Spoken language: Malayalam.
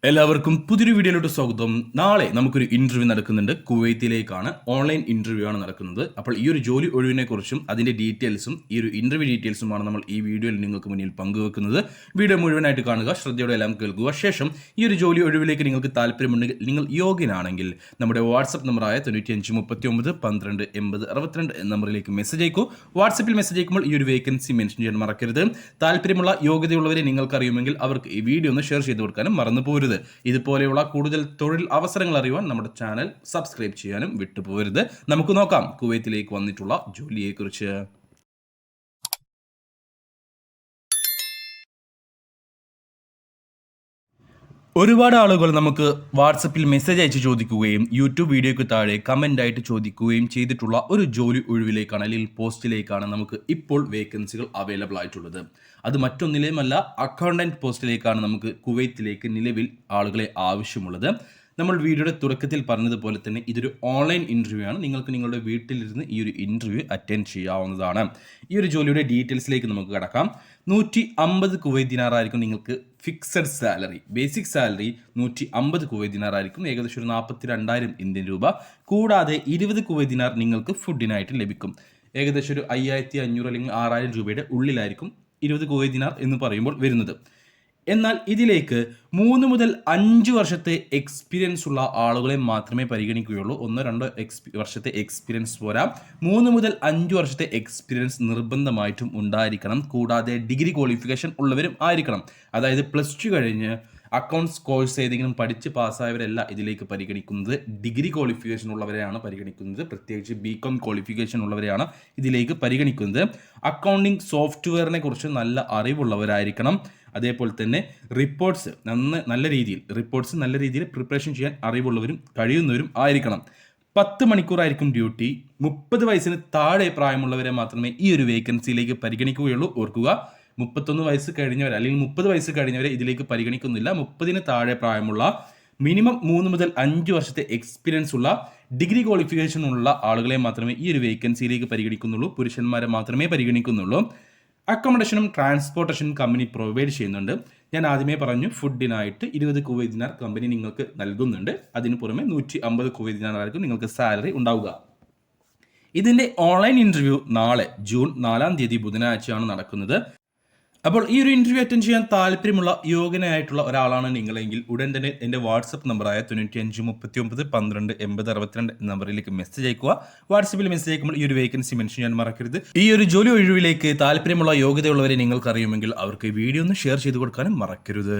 എല്ലാവർക്കും പുതിയൊരു വീഡിയോയിലോട്ട് സ്വാഗതം. നാളെ നമുക്കൊരു ഇന്റർവ്യൂ നടക്കുന്നുണ്ട്. കുവൈത്തിലേക്കാണ്. ഓൺലൈൻ ഇന്റർവ്യൂ ആണ് നടക്കുന്നത്. അപ്പോൾ ഈ ഒരു ജോലി ഒഴിവിനെ കുറിച്ചും അതിന്റെ ഡീറ്റെയിൽസും ഈ ഒരു ഇന്റർവ്യൂ ഡീറ്റെയിൽസുമാണ് നമ്മൾ ഈ വീഡിയോയിൽ നിങ്ങൾക്ക് മുന്നിൽ പങ്കുവെക്കുന്നത്. വീഡിയോ മുഴുവനായിട്ട് കാണുക, ശ്രദ്ധയോടെ എല്ലാം കേൾക്കുക. ശേഷം ഈ ഒരു ജോലി ഒഴിവിലേക്ക് നിങ്ങൾക്ക് താല്പര്യമുണ്ടെങ്കിൽ, നിങ്ങൾ യോഗ്യനാണെങ്കിൽ നമ്മുടെ വാട്സ്ആപ്പ് നമ്പറായ 9539128062 എന്ന നമ്പറിലേക്ക് മെസ്സേജ് അയക്കൂ. വാട്സ്ആപ്പിൽ മെസ്സേജ് അയക്കുമ്പോൾ ഈ ഒരു വേക്കൻസി മെൻഷൻ ചെയ്യാൻ മറക്കരുത്. താല്പര്യമുള്ള യോഗ്യതയുള്ളവരെ നിങ്ങൾക്കറിയുമെങ്കിൽ അവർക്ക് ഈ വീഡിയോ ഒന്ന് ഷെയർ ചെയ്ത് കൊടുക്കാനും മറന്നു പോകരുത്. ഇതുപോലെയുള്ള കൂടുതൽ തൊഴിൽ അവസരങ്ങൾ അറിയുവാൻ നമ്മുടെ ചാനൽ സബ്സ്ക്രൈബ് ചെയ്യാനും വിട്ടുപോകരുത്. നമുക്ക് നോക്കാം കുവൈത്തിലേക്ക് വന്നിട്ടുള്ള ജോലിയെക്കുറിച്ച്. ഒരുപാട് ആളുകൾ നമുക്ക് വാട്സപ്പിൽ മെസ്സേജ് അയച്ച് ചോദിക്കുകയും യൂട്യൂബ് വീഡിയോയ്ക്ക് താഴെ കമൻ്റ് ആയിട്ട് ചോദിക്കുകയും ചെയ്തിട്ടുള്ള ഒരു ജോലി ഒഴിവിലേക്കാണ്, അല്ലെങ്കിൽ പോസ്റ്റിലേക്കാണ് നമുക്ക് ഇപ്പോൾ വേക്കൻസികൾ അവൈലബിൾ ആയിട്ടുള്ളത്. അത് മറ്റൊന്നിലേയുമല്ല, അക്കൗണ്ടൻറ്റ് പോസ്റ്റിലേക്കാണ് നമുക്ക് കുവൈത്തിലേക്ക് നിലവിൽ ആളുകളെ ആവശ്യമുള്ളത്. നമ്മൾ വീഡിയോയുടെ തുടക്കത്തിൽ പറഞ്ഞതുപോലെ തന്നെ ഇതൊരു ഓൺലൈൻ ഇൻ്റർവ്യൂ ആണ്. നിങ്ങൾക്ക് നിങ്ങളുടെ വീട്ടിലിരുന്ന് ഈ ഒരു ഇൻ്റർവ്യൂ അറ്റൻഡ് ചെയ്യാവുന്നതാണ്. ഈ ഒരു ജോലിയുടെ ഡീറ്റെയിൽസിലേക്ക് നമുക്ക് കടക്കാം. 150 കുവൈത്ത് ദിനാറായിരിക്കും നിങ്ങൾക്ക് fixed salary. Basic salary 150 Kuwait ദിനാറായിരിക്കും, ഏകദേശം ഒരു 42,000 ഇന്ത്യൻ രൂപ. കൂടാതെ 20 കുവൈത്ത് ദിനാർ നിങ്ങൾക്ക് ഫുഡിനായിട്ട് ലഭിക്കും. ഏകദേശം ഒരു 5,500 അല്ലെങ്കിൽ 6,000 രൂപയുടെ ഉള്ളിലായിരിക്കും 20 കുവൈത്ത് ദിനാർ എന്ന് പറയുമ്പോൾ വരുന്നത്. എന്നാൽ ഇതിലേക്ക് 3 മുതൽ 5 വർഷത്തെ എക്സ്പീരിയൻസ് ഉള്ള ആളുകളെ മാത്രമേ പരിഗണിക്കുകയുള്ളൂ. 1-2 വർഷത്തെ എക്സ്പീരിയൻസ് പോരാ, 3 മുതൽ 5 വർഷത്തെ എക്സ്പീരിയൻസ് നിർബന്ധമായിട്ടും ഉണ്ടായിരിക്കണം. കൂടാതെ ഡിഗ്രി ക്വാളിഫിക്കേഷൻ ഉള്ളവരും ആയിരിക്കണം. അതായത് +2 കഴിഞ്ഞ് അക്കൗണ്ട്സ് കോഴ്സ് ഏതെങ്കിലും പഠിച്ച് പാസ്സായവരല്ല ഇതിലേക്ക് പരിഗണിക്കുന്നത്. ഡിഗ്രി ക്വാളിഫിക്കേഷൻ ഉള്ളവരെയാണ് പരിഗണിക്കുന്നത്. പ്രത്യേകിച്ച് BCom ക്വാളിഫിക്കേഷൻ ഉള്ളവരെയാണ് ഇതിലേക്ക് പരിഗണിക്കുന്നത്. അക്കൗണ്ടിങ് സോഫ്റ്റ്വെയറിനെ കുറിച്ച് നല്ല അറിവുള്ളവരായിരിക്കണം. അതേപോലെ തന്നെ റിപ്പോർട്ട്സ് നല്ല രീതിയിൽ പ്രിപ്പറേഷൻ ചെയ്യാൻ അറിവുള്ളവരും കഴിയുന്നവരും ആയിരിക്കണം. 10 മണിക്കൂറായിരിക്കും ഡ്യൂട്ടി. 30 വയസ്സിന് താഴെ പ്രായമുള്ളവരെ മാത്രമേ ഈ ഒരു വേക്കൻസിയിലേക്ക് പരിഗണിക്കുകയുള്ളൂ. ഓർക്കുക, 31 വയസ്സ് കഴിഞ്ഞവരെ അല്ലെങ്കിൽ 30 വയസ്സ് കഴിഞ്ഞവരെ ഇതിലേക്ക് പരിഗണിക്കുന്നില്ല. 30-ന് താഴെ പ്രായമുള്ള, മിനിമം 3 മുതൽ 5 വർഷത്തെ എക്സ്പീരിയൻസ് ഉള്ള, ഡിഗ്രി ക്വാളിഫിക്കേഷൻ ഉള്ള ആളുകളെ മാത്രമേ ഈ ഒരു വേക്കൻസിയിലേക്ക് പരിഗണിക്കുന്നുള്ളൂ. പുരുഷന്മാരെ മാത്രമേ പരിഗണിക്കുന്നുള്ളൂ. അക്കോമഡേഷനും ട്രാൻസ്പോർട്ടേഷനും കമ്പനി പ്രൊവൈഡ് ചെയ്യുന്നുണ്ട്. ഞാൻ ആദ്യമേ പറഞ്ഞു, ഫുഡിനായിട്ട് 20 കുവൈത്ത് ദിനാർ കമ്പനി നിങ്ങൾക്ക് നൽകുന്നുണ്ട്. അതിന് പുറമെ 150 കുവൈത്ത് ദിനാറായിരിക്കും നിങ്ങൾക്ക് സാലറി ഉണ്ടാവുക. ഇതിൻ്റെ ഓൺലൈൻ ഇൻ്റർവ്യൂ നാളെ ജൂൺ 4-ാം തീയതി ബുധനാഴ്ചയാണ് നടക്കുന്നത്. അപ്പോൾ ഈ ഒരു ഇൻ്റർവ്യൂ അറ്റൻഡ് ചെയ്യാൻ താല്പര്യമുള്ള യോഗ്യനായിട്ടുള്ള ഒരാളാണ് നിങ്ങളെങ്കിൽ ഉടൻ തന്നെ എൻ്റെ വാട്സപ്പ് നമ്പറായ 9539128062 നമ്പറിലേക്ക് മെസ്സേജ് അയക്കുക. വാട്സപ്പിൽ മെസ്സേജ് അയക്കുമ്പോൾ ഈ ഒരു വേക്കൻസി മെൻഷൻ ചെയ്യാൻ മറക്കരുത്. ഈ ഒരു ജോലി ഒഴിവിലേക്ക് താല്പര്യമുള്ള യോഗ്യതയുള്ളവരെ നിങ്ങൾക്ക് അറിയുമെങ്കിൽ അവർക്ക് വീഡിയോ ഒന്ന് ഷെയർ ചെയ്ത് കൊടുക്കാനും മറക്കരുത്.